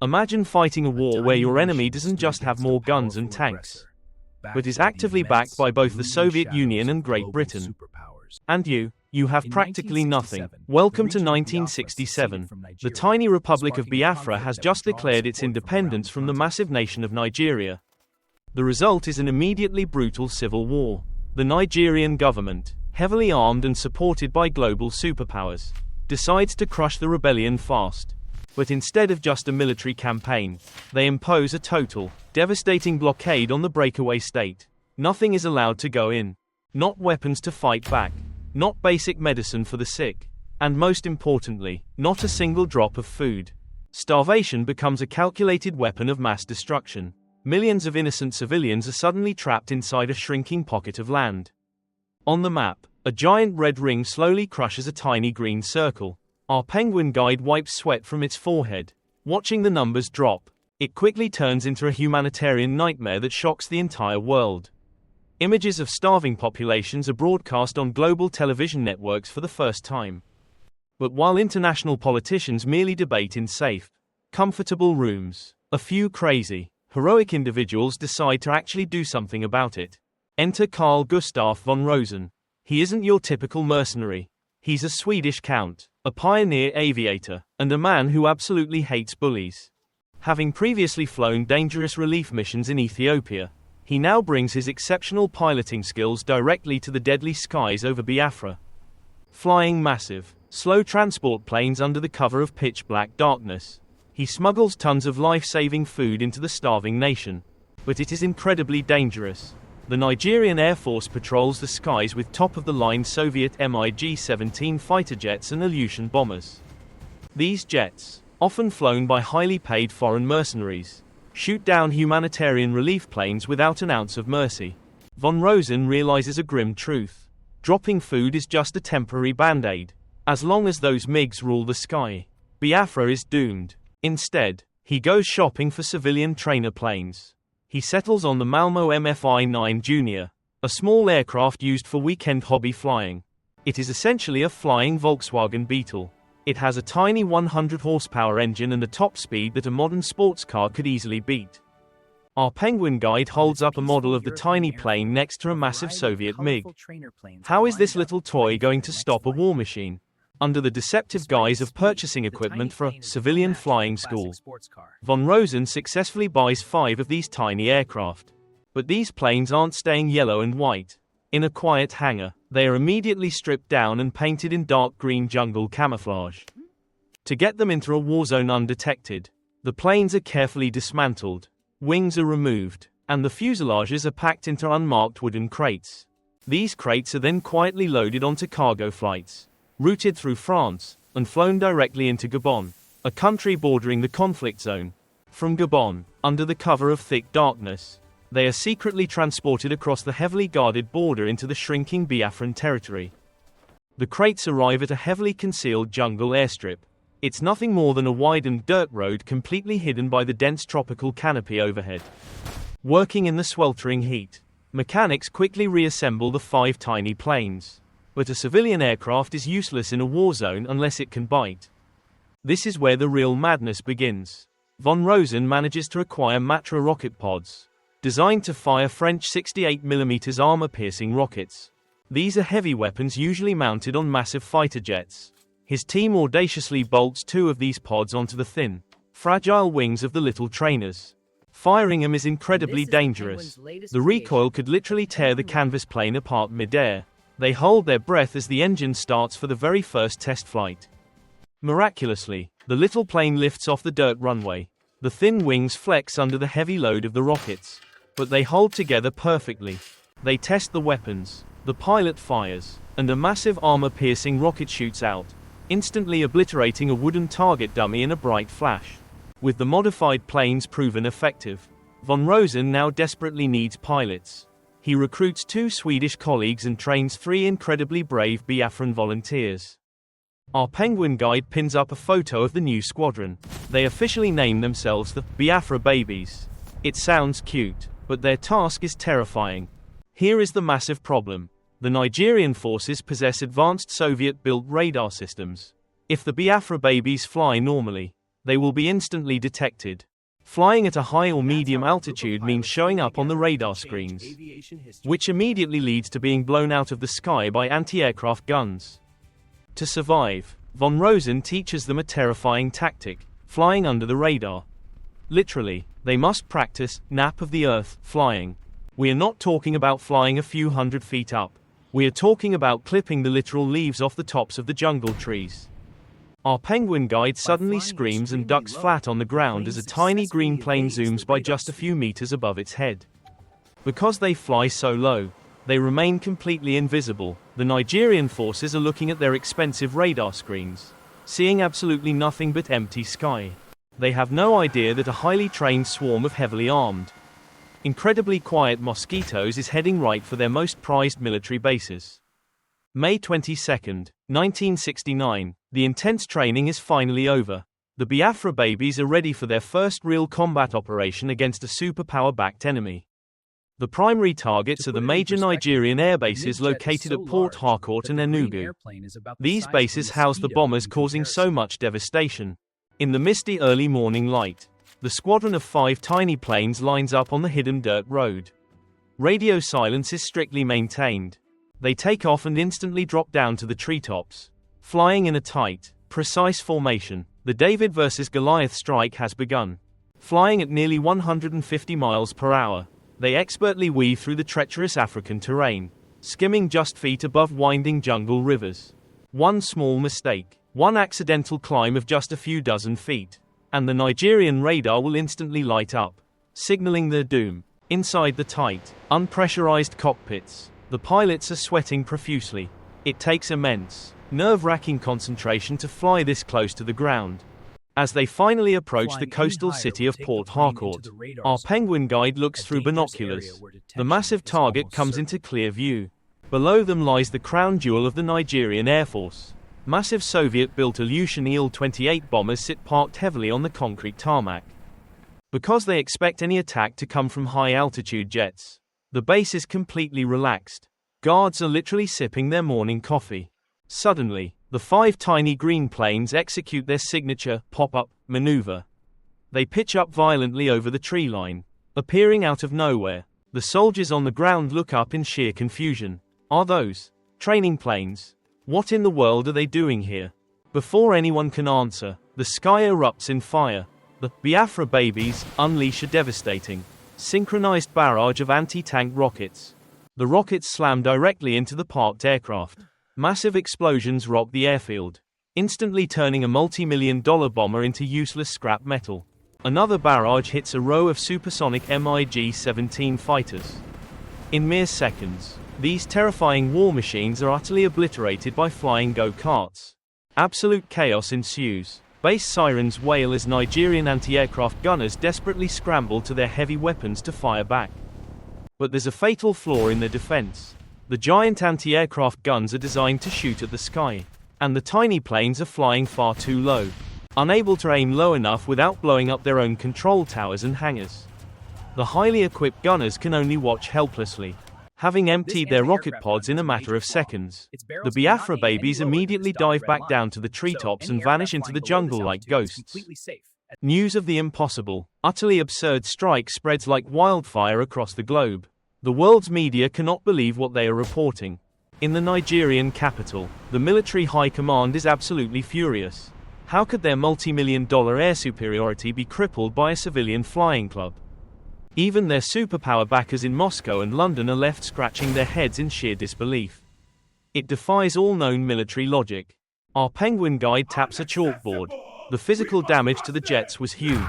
Imagine fighting a war where your enemy doesn't just have more guns and tanks, but is actively backed by both the Soviet Union and Great Britain. And you have practically nothing. Welcome to 1967. The tiny Republic of Biafra has just declared its independence from the massive nation of Nigeria. The result is an immediately brutal civil war. The Nigerian government, heavily armed and supported by global superpowers, decides to crush the rebellion fast. But instead of just a military campaign, they impose a total, devastating blockade on the breakaway state. Nothing is allowed to go in. Not weapons to fight back. Not basic medicine for the sick. And most importantly, not a single drop of food. Starvation becomes a calculated weapon of mass destruction. Millions of innocent civilians are suddenly trapped inside a shrinking pocket of land. On the map, a giant red ring slowly crushes a tiny green circle. Our penguin guide wipes sweat from its forehead. Watching the numbers drop, it quickly turns into a humanitarian nightmare that shocks the entire world. Images of starving populations are broadcast on global television networks for the first time. But while international politicians merely debate in safe, comfortable rooms, a few crazy, heroic individuals decide to actually do something about it. Enter Carl Gustaf von Rosen. He isn't your typical mercenary. He's a Swedish Count, a pioneer aviator, and a man who absolutely hates bullies. Having previously flown dangerous relief missions in Ethiopia, he now brings his exceptional piloting skills directly to the deadly skies over Biafra. Flying massive, slow transport planes under the cover of pitch-black darkness, he smuggles tons of life-saving food into the starving nation. But it is incredibly dangerous. The Nigerian Air Force patrols the skies with top-of-the-line Soviet MiG-17 fighter jets and Ilyushin bombers. These jets, often flown by highly paid foreign mercenaries, shoot down humanitarian relief planes without an ounce of mercy. Von Rosen realizes a grim truth. Dropping food is just a temporary band-aid. As long as those MiGs rule the sky, Biafra is doomed. Instead, he goes shopping for civilian trainer planes. He settles on the Malmo MFI-9 Junior, a small aircraft used for weekend hobby flying. It is essentially a flying Volkswagen Beetle. It has a tiny 100 horsepower engine and a top speed that a modern sports car could easily beat. Our penguin guide holds up a model of the tiny plane next to a massive Soviet MiG. How is this little toy going to stop a war machine? Under the deceptive guise of purchasing equipment for a civilian flying school, von Rosen successfully buys 5 of these tiny aircraft. But these planes aren't staying yellow and white. In a quiet hangar, they are immediately stripped down and painted in dark green jungle camouflage. To get them into a war zone undetected, the planes are carefully dismantled, wings are removed, and the fuselages are packed into unmarked wooden crates. These crates are then quietly loaded onto cargo flights, routed through France, and flown directly into Gabon, a country bordering the conflict zone. From Gabon, under the cover of thick darkness, they are secretly transported across the heavily guarded border into the shrinking Biafran territory. The crates arrive at a heavily concealed jungle airstrip. It's nothing more than a widened dirt road completely hidden by the dense tropical canopy overhead. Working in the sweltering heat, mechanics quickly reassemble the 5 tiny planes. But a civilian aircraft is useless in a war zone unless it can bite. This is where the real madness begins. Von Rosen manages to acquire Matra rocket pods, designed to fire French 68mm armor-piercing rockets. These are heavy weapons usually mounted on massive fighter jets. His team audaciously bolts 2 of these pods onto the thin, fragile wings of the little trainers. Firing them is incredibly dangerous. The recoil could literally tear the canvas plane apart mid-air. They hold their breath as the engine starts for the very first test flight. Miraculously, the little plane lifts off the dirt runway. The thin wings flex under the heavy load of the rockets. But they hold together perfectly. They test the weapons. The pilot fires, and a massive armor-piercing rocket shoots out, instantly obliterating a wooden target dummy in a bright flash. With the modified planes proven effective, von Rosen now desperately needs pilots. He recruits 2 Swedish colleagues and trains 3 incredibly brave Biafran volunteers. Our penguin guide pins up a photo of the new squadron. They officially name themselves the Biafra Babies. It sounds cute, but their task is terrifying. Here is the massive problem. The Nigerian forces possess advanced Soviet-built radar systems. If the Biafra Babies fly normally, they will be instantly detected. Flying at a high or medium altitude means showing up on the radar screens, which immediately leads to being blown out of the sky by anti-aircraft guns. To survive, von Rosen teaches them a terrifying tactic: flying under the radar. Literally, they must practice nap of the earth flying. We are not talking about flying a few hundred feet up. We are talking about clipping the literal leaves off the tops of the jungle trees. Our penguin guide suddenly screams and ducks flat on the ground as a tiny green plane zooms by just a few meters above its head. Because they fly so low, they remain completely invisible. The Nigerian forces are looking at their expensive radar screens, seeing absolutely nothing but empty sky. They have no idea that a highly trained swarm of heavily armed, incredibly quiet mosquitoes is heading right for their most prized military bases. May 22, 1969, the intense training is finally over. The Biafra Babies are ready for their first real combat operation against a superpower-backed enemy. The primary targets are the major Nigerian air bases located at Port Harcourt and Enugu. These bases house the bombers causing so much devastation. In the misty early morning light, the squadron of 5 tiny planes lines up on the hidden dirt road. Radio silence is strictly maintained. They take off and instantly drop down to the treetops, flying in a tight, precise formation. The David vs. Goliath strike has begun. Flying at nearly 150 miles per hour, they expertly weave through the treacherous African terrain, skimming just feet above winding jungle rivers. One small mistake, one accidental climb of just a few dozen feet, and the Nigerian radar will instantly light up, signaling their doom. Inside the tight, unpressurized cockpits, the pilots are sweating profusely. It takes immense, nerve-wracking concentration to fly this close to the ground. As they finally approach the coastal city of Port Harcourt, our penguin guide looks through binoculars. The massive target comes into clear view. Below them lies the crown jewel of the Nigerian Air Force. Massive Soviet-built Ilyushin Il-28 bombers sit parked heavily on the concrete tarmac. Because they expect any attack to come from high-altitude jets, the base is completely relaxed. Guards are literally sipping their morning coffee. Suddenly, the 5 tiny green planes execute their signature pop-up maneuver. They pitch up violently over the tree line, appearing out of nowhere. The soldiers on the ground look up in sheer confusion. Are those training planes? What in the world are they doing here? Before anyone can answer, the sky erupts in fire. The Biafra Babies unleash a devastating, synchronized barrage of anti-tank rockets. The rockets slam directly into the parked aircraft. Massive explosions rock the airfield, instantly turning a multi-million-dollar bomber into useless scrap metal. Another barrage hits a row of supersonic MiG-17 fighters. In mere seconds, these terrifying war machines are utterly obliterated by flying go-karts. Absolute chaos ensues. Base sirens wail as Nigerian anti-aircraft gunners desperately scramble to their heavy weapons to fire back. But there's a fatal flaw in their defense. The giant anti-aircraft guns are designed to shoot at the sky, and the tiny planes are flying far too low, unable to aim low enough without blowing up their own control towers and hangars. The highly equipped gunners can only watch helplessly, having emptied their rocket pods in a matter of seconds. The Biafra Babies immediately dive back down to the treetops and vanish into the jungle like ghosts. News of the impossible, utterly absurd strike spreads like wildfire across the globe. The world's media cannot believe what they are reporting. In the Nigerian capital, the military high command is absolutely furious. How could their multi-million-dollar air superiority be crippled by a civilian flying club? Even their superpower backers in Moscow and London are left scratching their heads in sheer disbelief. It defies all known military logic. Our penguin guide taps a chalkboard. The physical damage to the jets was huge.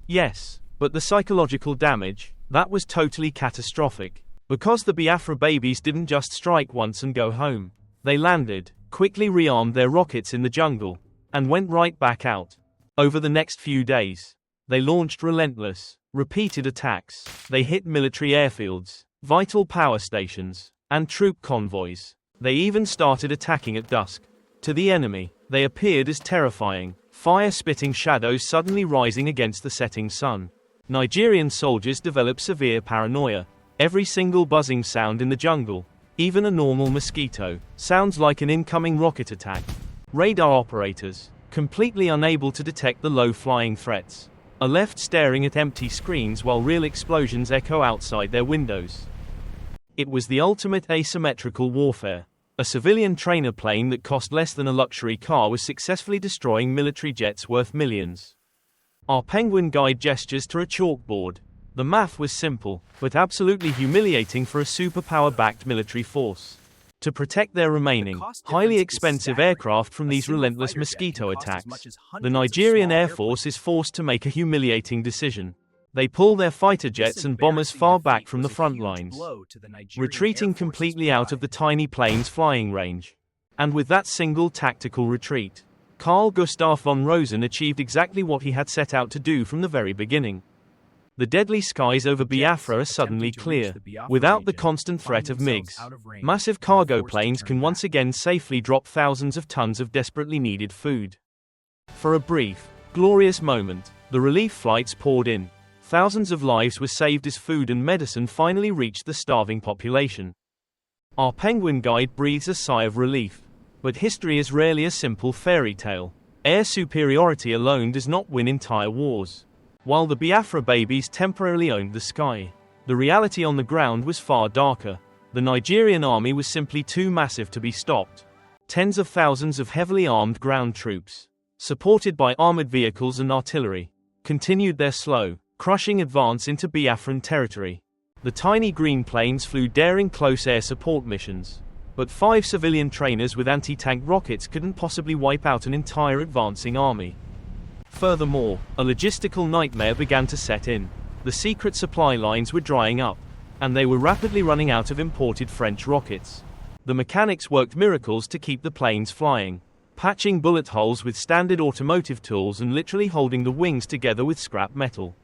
Yes, but the psychological damage, that was totally catastrophic. Because the Biafra Babies didn't just strike once and go home. They landed, quickly rearmed their rockets in the jungle, and went right back out. Over the next few days, they launched relentless, repeated attacks. They hit military airfields, vital power stations, and troop convoys. They even started attacking at dusk. To the enemy, they appeared as terrifying, fire-spitting shadows suddenly rising against the setting sun. Nigerian soldiers developed severe paranoia. Every single buzzing sound in the jungle, even a normal mosquito, sounds like an incoming rocket attack. Radar operators, completely unable to detect the low-flying threats, are left staring at empty screens while real explosions echo outside their windows. It was the ultimate asymmetrical warfare. A civilian trainer plane that cost less than a luxury car was successfully destroying military jets worth millions. Our Penguin guide gestures to a chalkboard. The math was simple, but absolutely humiliating for a superpower-backed military force. To protect their remaining, highly expensive aircraft from these relentless mosquito attacks, the Nigerian Air Force is forced to make a humiliating decision. They pull their fighter jets and bombers far back from the front lines, retreating completely out of the tiny plane's flying range. And with that single tactical retreat, Carl Gustaf von Rosen achieved exactly what he had set out to do from the very beginning. The deadly skies over Biafra are suddenly clear. Without the constant threat of MiGs, massive cargo planes can once again safely drop thousands of tons of desperately needed food. For a brief, glorious moment, the relief flights poured in. Thousands of lives were saved as food and medicine finally reached the starving population. Our Penguin guide breathes a sigh of relief. But history is rarely a simple fairy tale. Air superiority alone does not win entire wars. While the Biafra Babies temporarily owned the sky, the reality on the ground was far darker. The Nigerian army was simply too massive to be stopped. Tens of thousands of heavily armed ground troops, supported by armored vehicles and artillery, continued their slow, crushing advance into Biafran territory. The tiny green planes flew daring close air support missions, but 5 civilian trainers with anti-tank rockets couldn't possibly wipe out an entire advancing army. Furthermore, a logistical nightmare began to set in. The secret supply lines were drying up, and they were rapidly running out of imported French rockets. The mechanics worked miracles to keep the planes flying, patching bullet holes with standard automotive tools and literally holding the wings together with scrap metal.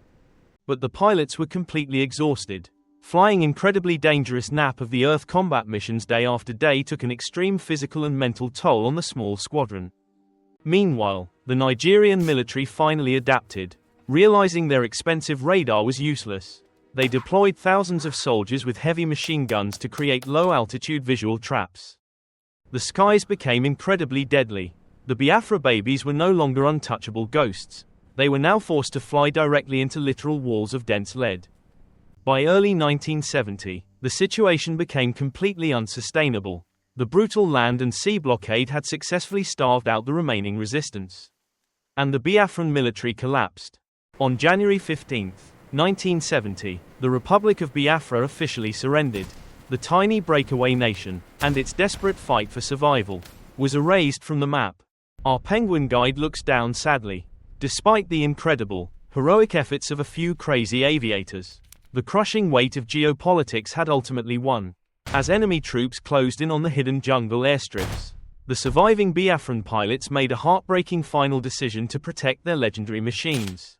But the pilots were completely exhausted. Flying incredibly dangerous nap of the Earth combat missions day after day took an extreme physical and mental toll on the small squadron. Meanwhile, the Nigerian military finally adapted. Realizing their expensive radar was useless, they deployed thousands of soldiers with heavy machine guns to create low-altitude visual traps. The skies became incredibly deadly. The Biafra Babies were no longer untouchable ghosts. They were now forced to fly directly into literal walls of dense lead. By early 1970, the situation became completely unsustainable. The brutal land and sea blockade had successfully starved out the remaining resistance, and the Biafran military collapsed. On January 15, 1970, the Republic of Biafra officially surrendered. The tiny breakaway nation, and its desperate fight for survival, was erased from the map. Our Penguin guide looks down sadly. Despite the incredible, heroic efforts of a few crazy aviators, the crushing weight of geopolitics had ultimately won. As enemy troops closed in on the hidden jungle airstrips, the surviving Biafran pilots made a heartbreaking final decision to protect their legendary machines.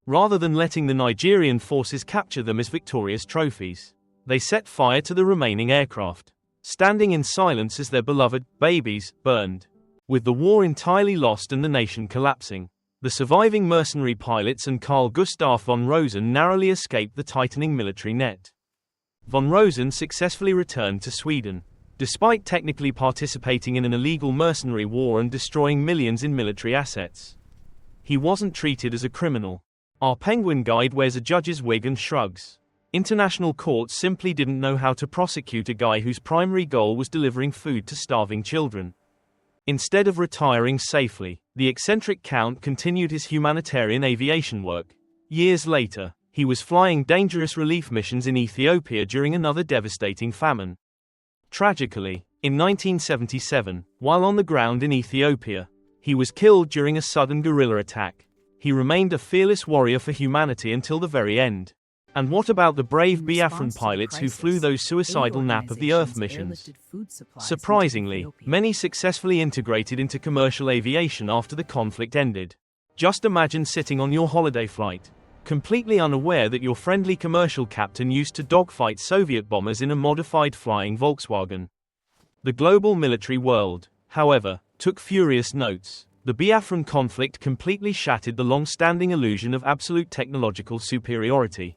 Rather than letting the Nigerian forces capture them as victorious trophies, they set fire to the remaining aircraft, standing in silence as their beloved babies burned. With the war entirely lost and the nation collapsing, the surviving mercenary pilots and Carl Gustaf von Rosen narrowly escaped the tightening military net. Von Rosen successfully returned to Sweden, despite technically participating in an illegal mercenary war and destroying millions in military assets. He wasn't treated as a criminal. Our Penguin guide wears a judge's wig and shrugs. International courts simply didn't know how to prosecute a guy whose primary goal was delivering food to starving children. Instead of retiring safely, the eccentric Count continued his humanitarian aviation work. Years later, he was flying dangerous relief missions in Ethiopia during another devastating famine. Tragically, in 1977, while on the ground in Ethiopia, he was killed during a sudden guerrilla attack. He remained a fearless warrior for humanity until the very end. And what about the brave Biafran pilots who flew those suicidal nap of the Earth missions? Surprisingly, many successfully integrated into commercial aviation after the conflict ended. Just imagine sitting on your holiday flight, completely unaware that your friendly commercial captain used to dogfight Soviet bombers in a modified flying Volkswagen. The global military world, however, took furious notes. The Biafran conflict completely shattered the long-standing illusion of absolute technological superiority.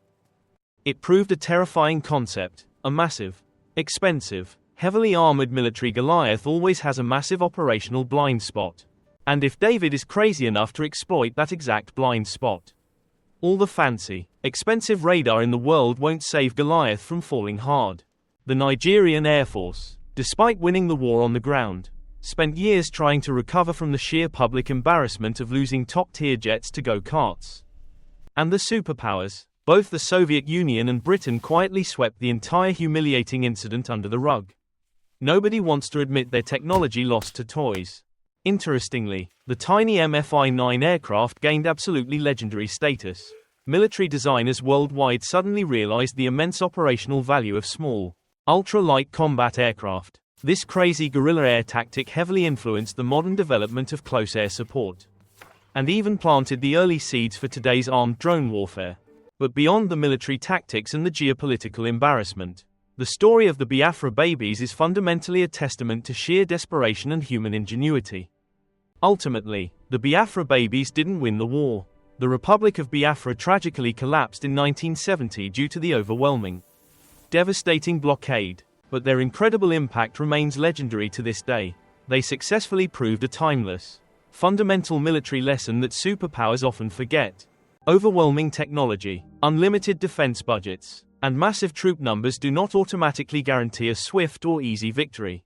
It proved a terrifying concept. A massive, expensive, heavily armored military Goliath always has a massive operational blind spot. And if David is crazy enough to exploit that exact blind spot, all the fancy, expensive radar in the world won't save Goliath from falling hard. The Nigerian Air Force, despite winning the war on the ground, spent years trying to recover from the sheer public embarrassment of losing top-tier jets to go-karts. And the superpowers, both the Soviet Union and Britain, quietly swept the entire humiliating incident under the rug. Nobody wants to admit their technology lost to toys. Interestingly, the tiny MFI-9 aircraft gained absolutely legendary status. Military designers worldwide suddenly realized the immense operational value of small, ultra-light combat aircraft. This crazy guerrilla air tactic heavily influenced the modern development of close air support, and even planted the early seeds for today's armed drone warfare. But beyond the military tactics and the geopolitical embarrassment, the story of the Biafra Babies is fundamentally a testament to sheer desperation and human ingenuity. Ultimately, the Biafra Babies didn't win the war. The Republic of Biafra tragically collapsed in 1970 due to the overwhelming, devastating blockade, but their incredible impact remains legendary to this day. They successfully proved a timeless, fundamental military lesson that superpowers often forget. Overwhelming technology, unlimited defense budgets, and massive troop numbers do not automatically guarantee a swift or easy victory.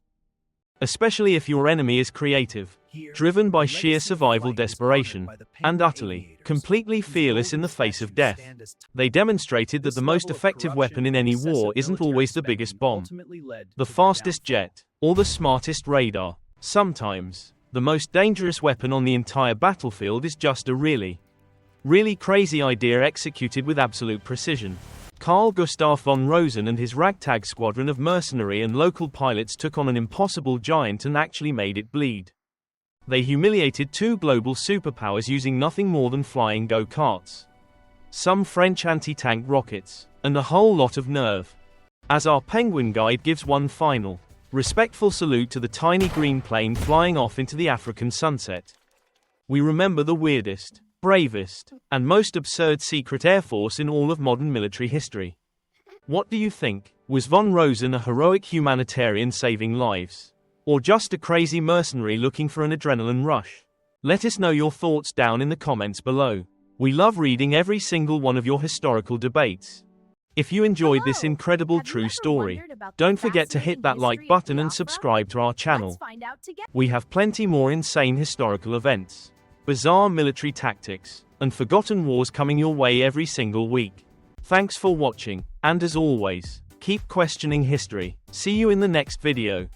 Especially if your enemy is creative, driven by sheer survival desperation, and utterly, completely fearless in the face of death. They demonstrated that the most effective weapon in any war isn't always the biggest bomb, the fastest jet, or the smartest radar. Sometimes, the most dangerous weapon on the entire battlefield is just a really crazy idea executed with absolute precision. Carl Gustaf von Rosen and his ragtag squadron of mercenary and local pilots took on an impossible giant and actually made it bleed. They humiliated two global superpowers using nothing more than flying go-karts, some French anti-tank rockets, and a whole lot of nerve. As our Penguin Guide gives one final, respectful salute to the tiny green plane flying off into the African sunset, we remember the weirdest, bravest, and most absurd secret air force in all of modern military history. What do you think? Was von Rosen a heroic humanitarian saving lives, or just a crazy mercenary looking for an adrenaline rush? Let us know your thoughts down in the comments below. We love reading every single one of your historical debates. If you enjoyed this incredible true story, don't forget to hit that like button and subscribe to our channel. We have plenty more insane historical events, bizarre military tactics, and forgotten wars coming your way every single week. Thanks for watching, and as always, keep questioning history. See you in the next video.